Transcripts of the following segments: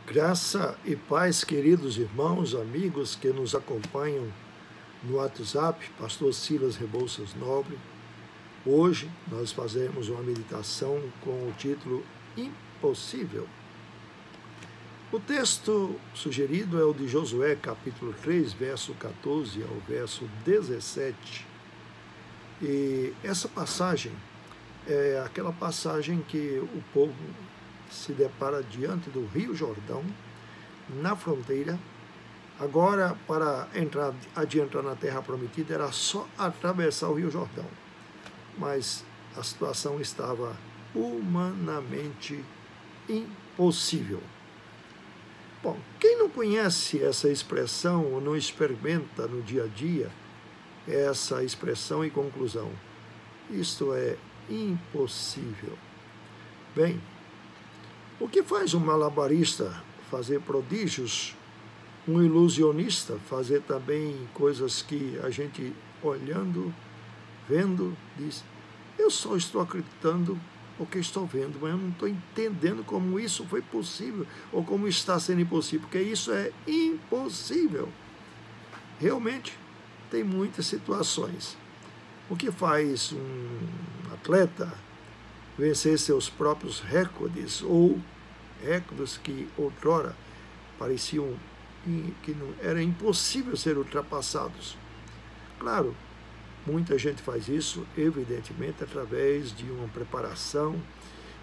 Graça e paz, queridos irmãos, amigos que nos acompanham no WhatsApp, Pastor Silas Rebouças Nobre. Hoje nós fazemos uma meditação com o título Impossível. O texto sugerido é o de Josué, capítulo 3, verso 14 ao verso 17. E essa passagem é aquela passagem que o povo se depara diante do Rio Jordão, na fronteira. Agora, para adentrar na Terra Prometida, era só atravessar o Rio Jordão. Mas a situação estava humanamente impossível. Bom, quem não conhece essa expressão ou não experimenta no dia a dia essa expressão e conclusão? Isto é impossível. Bem, o que faz um malabarista fazer prodígios, um ilusionista fazer também coisas que a gente olhando, vendo, diz, eu só estou acreditando o que estou vendo, mas eu não estou entendendo como isso foi possível ou como está sendo impossível, porque isso é impossível. Realmente, tem muitas situações. O que faz um atleta vencer seus próprios recordes ou recordes que outrora pareciam que não era impossível ser ultrapassados? Claro, muita gente faz isso, evidentemente, através de uma preparação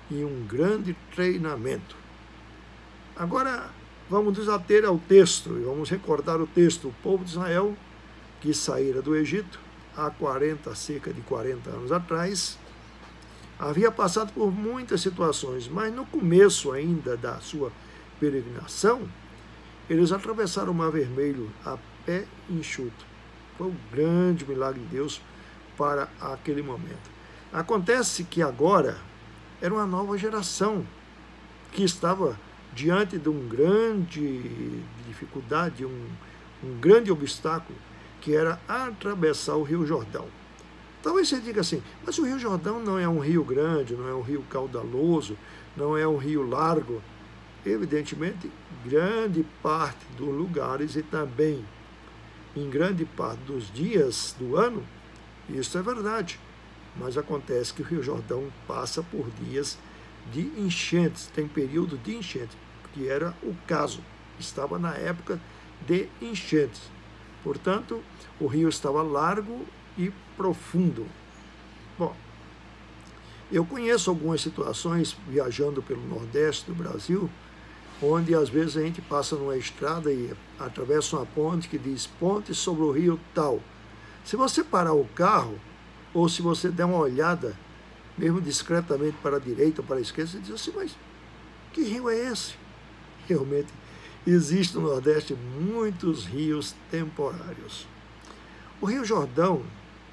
e um grande treinamento. Agora, vamos nos ater ao texto e vamos recordar o texto. O povo de Israel, que saíra do Egito há cerca de 40 anos atrás, havia passado por muitas situações, mas no começo ainda da sua peregrinação, eles atravessaram o Mar Vermelho a pé enxuto. Foi um grande milagre de Deus para aquele momento. Acontece que agora era uma nova geração que estava diante de uma grande dificuldade, um grande obstáculo, que era atravessar o Rio Jordão. Talvez você diga assim, mas o Rio Jordão não é um rio grande, não é um rio caudaloso, não é um rio largo. Evidentemente, grande parte dos lugares e também em grande parte dos dias do ano, isso é verdade. Mas acontece que o Rio Jordão passa por dias de enchentes, tem período de enchentes, que era o caso, estava na época de enchentes. Portanto, o rio estava largo e profundo. Bom, eu conheço algumas situações viajando pelo Nordeste do Brasil, onde às vezes a gente passa numa estrada e atravessa uma ponte que diz ponte sobre o rio tal. Se você parar o carro, ou se você der uma olhada, mesmo discretamente para a direita ou para a esquerda, você diz assim, mas que rio é esse? Realmente, existe no Nordeste muitos rios temporários. O Rio Jordão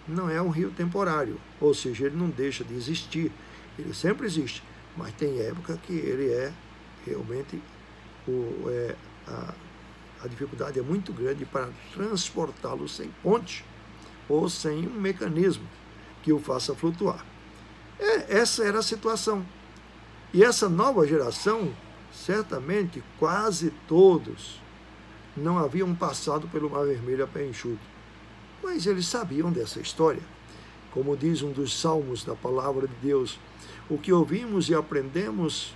não é um rio temporário, ou seja, ele não deixa de existir, ele sempre existe, mas tem época que ele é realmente, a dificuldade é muito grande para transportá-lo sem ponte ou sem um mecanismo que o faça flutuar. Essa era a situação. E essa nova geração, certamente quase todos não haviam passado pelo Mar Vermelho a pé enxuto. Mas eles sabiam dessa história. Como diz um dos salmos da palavra de Deus, o que ouvimos e aprendemos,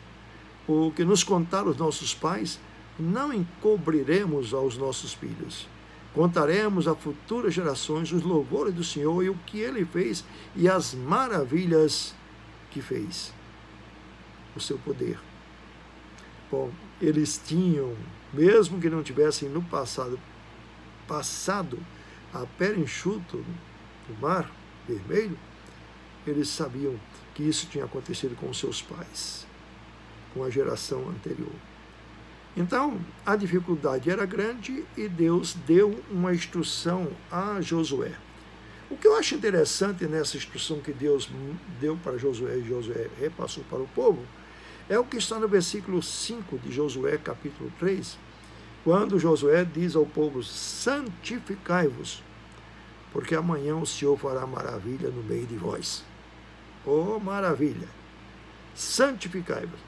o que nos contaram os nossos pais, não encobriremos aos nossos filhos. Contaremos a futuras gerações os louvores do Senhor e o que Ele fez e as maravilhas que fez. O seu poder. Bom, eles tinham, mesmo que não tivessem no passado a pé enxuto no Mar Vermelho, eles sabiam que isso tinha acontecido com seus pais, com a geração anterior. Então, a dificuldade era grande e Deus deu uma instrução a Josué. O que eu acho interessante nessa instrução que Deus deu para Josué e Josué repassou para o povo, é o que está no versículo 5 de Josué, capítulo 3, quando Josué diz ao povo, santificai-vos, porque amanhã o Senhor fará maravilha no meio de vós. Oh, maravilha! Santificai-vos.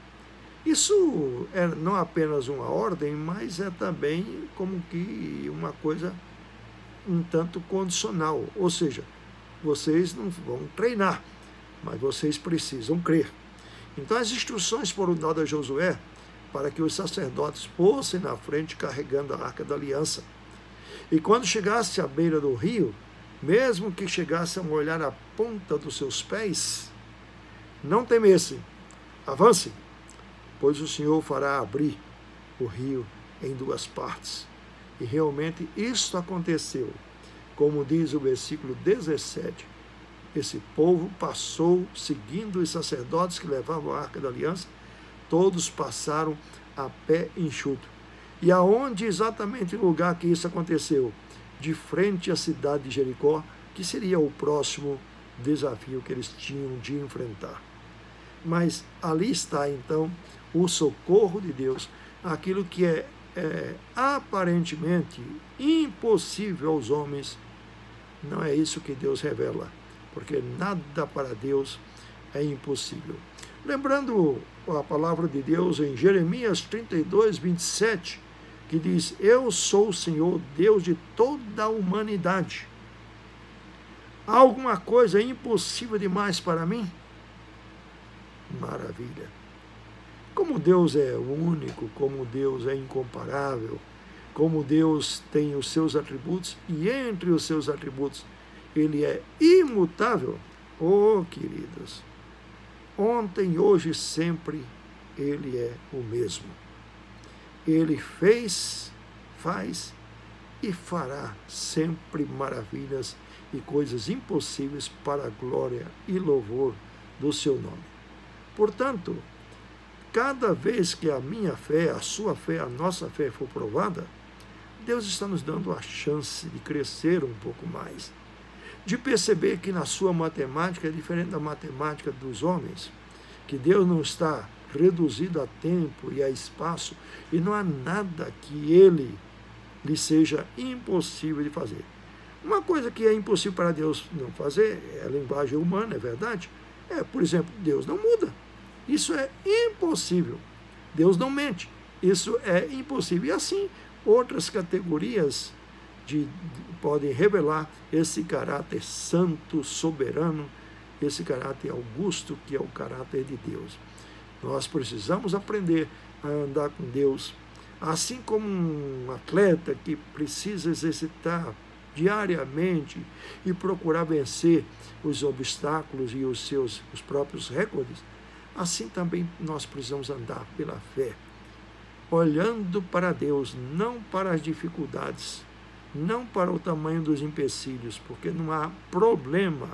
Isso é não apenas uma ordem, mas é também como que uma coisa um tanto condicional, ou seja, vocês não vão treinar, mas vocês precisam crer. Então as instruções foram dadas a Josué para que os sacerdotes fossem na frente carregando a Arca da Aliança. E quando chegasse à beira do rio, mesmo que chegasse a molhar a ponta dos seus pés, não temessem, avancem, pois o Senhor fará abrir o rio em duas partes. E realmente isto aconteceu. Como diz o versículo 17, esse povo passou seguindo os sacerdotes que levavam a Arca da Aliança, todos passaram a pé enxuto. E aonde exatamente o lugar que isso aconteceu? De frente à cidade de Jericó, que seria o próximo desafio que eles tinham de enfrentar. Mas ali está então o socorro de Deus, aquilo que é aparentemente impossível aos homens, não é isso que Deus revela, porque nada para Deus é impossível. Lembrando a palavra de Deus em Jeremias 32, 27, que diz: eu sou o Senhor, Deus de toda a humanidade. Há alguma coisa impossível demais para mim? Maravilha! Como Deus é único, como Deus é incomparável, como Deus tem os seus atributos, e entre os seus atributos Ele é imutável. Oh, queridos, ontem, hoje e sempre, Ele é o mesmo. Ele fez, faz e fará sempre maravilhas e coisas impossíveis para a glória e louvor do seu nome. Portanto, cada vez que a minha fé, a sua fé, a nossa fé for provada, Deus está nos dando a chance de crescer um pouco mais, de perceber que na sua matemática é diferente da matemática dos homens, que Deus não está reduzido a tempo e a espaço, e não há nada que Ele lhe seja impossível de fazer. Uma coisa que é impossível para Deus não fazer, é a linguagem humana, é verdade, por exemplo, Deus não muda. Isso é impossível. Deus não mente. Isso é impossível. E assim, outras categorias podem revelar esse caráter santo, soberano, esse caráter augusto, que é o caráter de Deus. Nós precisamos aprender a andar com Deus, assim como um atleta que precisa exercitar diariamente e procurar vencer os obstáculos e os próprios recordes. Assim também nós precisamos andar pela fé, olhando para Deus, não para as dificuldades, não para o tamanho dos empecilhos, porque não há problema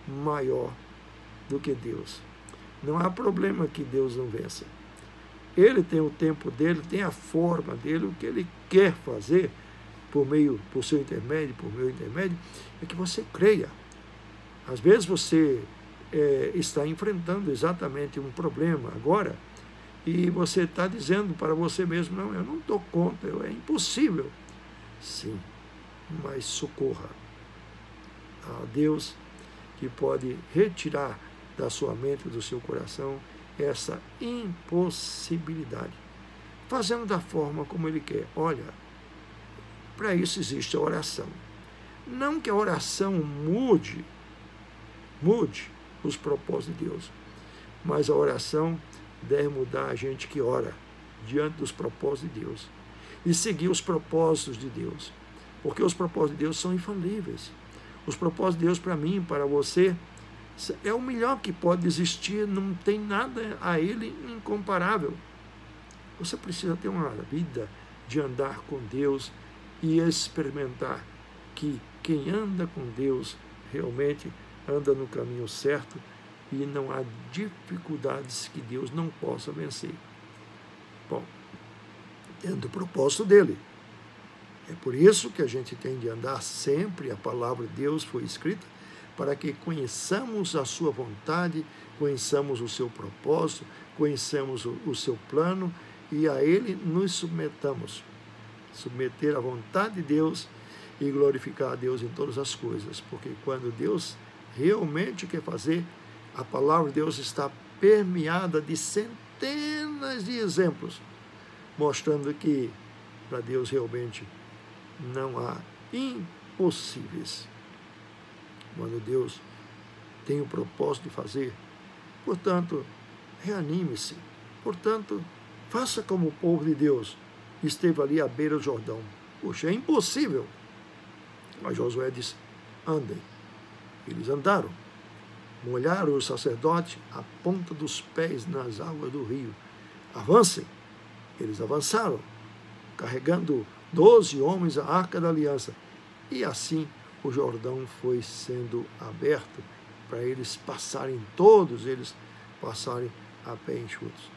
maior do que Deus. Não há problema que Deus não vença. Ele tem o tempo dele, tem a forma dele, o que ele quer fazer por seu intermédio, por meu intermédio, é que você creia. Às vezes você está enfrentando exatamente um problema agora, e você está dizendo para você mesmo: não, eu não dou conta, é impossível. Sim, mas socorra a Deus, que pode retirar da sua mente, do seu coração, essa impossibilidade, fazendo da forma como Ele quer. Olha, para isso existe a oração. Não que a oração mude os propósitos de Deus, mas a oração deve mudar a gente que ora diante dos propósitos de Deus e seguir os propósitos de Deus, porque os propósitos de Deus são infalíveis. Os propósitos de Deus para mim, para você, é o melhor que pode existir, não tem nada a Ele incomparável. Você precisa ter uma vida de andar com Deus e experimentar que quem anda com Deus realmente anda no caminho certo e não há dificuldades que Deus não possa vencer. Bom, tendo o propósito dele. É por isso que a gente tem de andar sempre, a palavra de Deus foi escrita, para que conheçamos a sua vontade, conheçamos o seu propósito, conheçamos o seu plano e a ele nos submetamos. Submeter à vontade de Deus e glorificar a Deus em todas as coisas, porque quando Deus realmente quer fazer, a palavra de Deus está permeada de centenas de exemplos, mostrando que para Deus realmente não há impossíveis. Quando Deus tem o propósito de fazer, portanto, reanime-se. Portanto, faça como o povo de Deus esteve ali à beira do Jordão. Poxa, é impossível. Mas Josué disse, andem. Eles andaram. Molharam o sacerdote a ponta dos pés nas águas do rio. Avancem. Eles avançaram, carregando 12 homens a arca da aliança. E assim o Jordão foi sendo aberto para eles passarem, todos eles passarem a pé enxutos.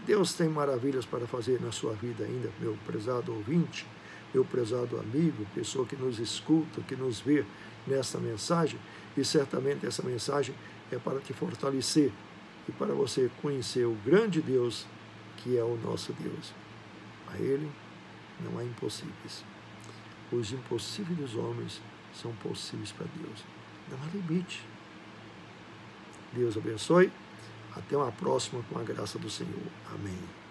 Deus tem maravilhas para fazer na sua vida ainda, meu prezado ouvinte, meu prezado amigo, pessoa que nos escuta, que nos vê nessa mensagem, e certamente essa mensagem é para te fortalecer e para você conhecer o grande Deus que é o nosso Deus. A Ele não há impossíveis. Os impossíveis dos homens são possíveis para Deus. Não há limite. Deus abençoe. Até uma próxima com a graça do Senhor. Amém.